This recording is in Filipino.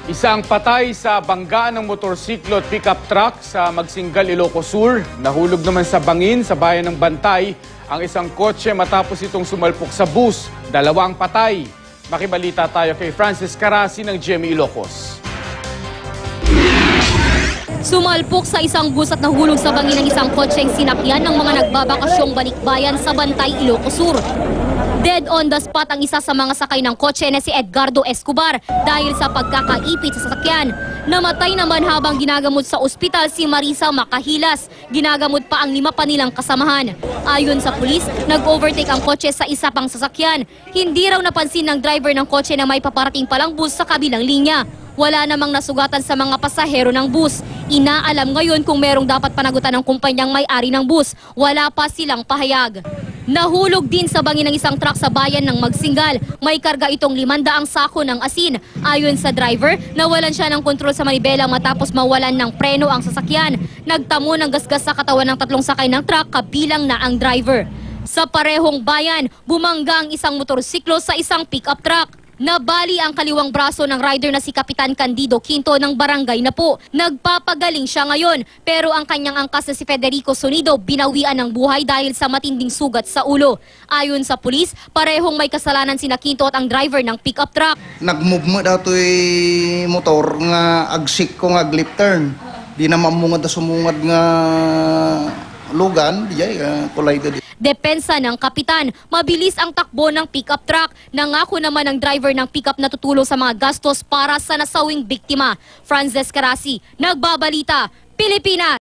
Isang patay sa bangga ng motorsiklo at pickup truck sa Magsingal, Ilocos Sur. Nahulog naman sa bangin sa bayan ng Bantay ang isang kotse matapos itong sumalpok sa bus. 2 patay. Makibalita tayo kay Francis Carasi ng GMA Ilocos. Sumalpok sa isang bus at nahulog sa bangin ng isang kotseng sinakyan ng mga nagbabakasyong balikbayan sa Bantay, Ilocos Sur. Dead on the spot ang isa sa mga sakay ng kotse na si Edgardo Escobar dahil sa pagkakaipit sa sasakyan. Namatay naman habang ginagamot sa ospital si Marisa Makahilas. Ginagamot pa ang 5 pa nilang kasamahan. Ayon sa pulis, nag-overtake ang kotse sa isa pang sasakyan. Hindi raw napansin ng driver ng kotse na may paparating palang bus sa kabilang linya. Wala namang nasugatan sa mga pasahero ng bus. Inaalam ngayon kung merong dapat panagutan ng kumpanyang may-ari ng bus. Wala pa silang pahayag. Nahulog din sa bangin ng isang truck sa bayan ng Magsingal. May karga itong 500 sako ng asin. Ayon sa driver, nawalan siya ng kontrol sa manibela matapos mawalan ng preno ang sasakyan. Nagtamo ng gasgas sa katawan ng 3 sakay ng truck kabilang na ang driver. Sa parehong bayan, bumangga ang isang motorsiklo sa isang pickup truck. Nabali ang kaliwang braso ng rider na si Kapitan Candido Quinto ng barangay na po. Nagpapagaling siya ngayon pero ang kanyang angkas na si Federico Sonido binawian ng buhay dahil sa matinding sugat sa ulo. Ayon sa pulis, parehong may kasalanan sina Quinto at ang driver ng pickup truck. Nag-move mo daw to'y motor nga agsik ko nga left turn. Di na mamungad na sumungad nga lugan, di collided. Depensa ng kapitan, mabilis ang takbo ng pickup truck. Nangako naman ang driver ng pickup na tutulong sa mga gastos para sa nasawing biktima. Francis Carasi, Nagbabalita, Pilipinas.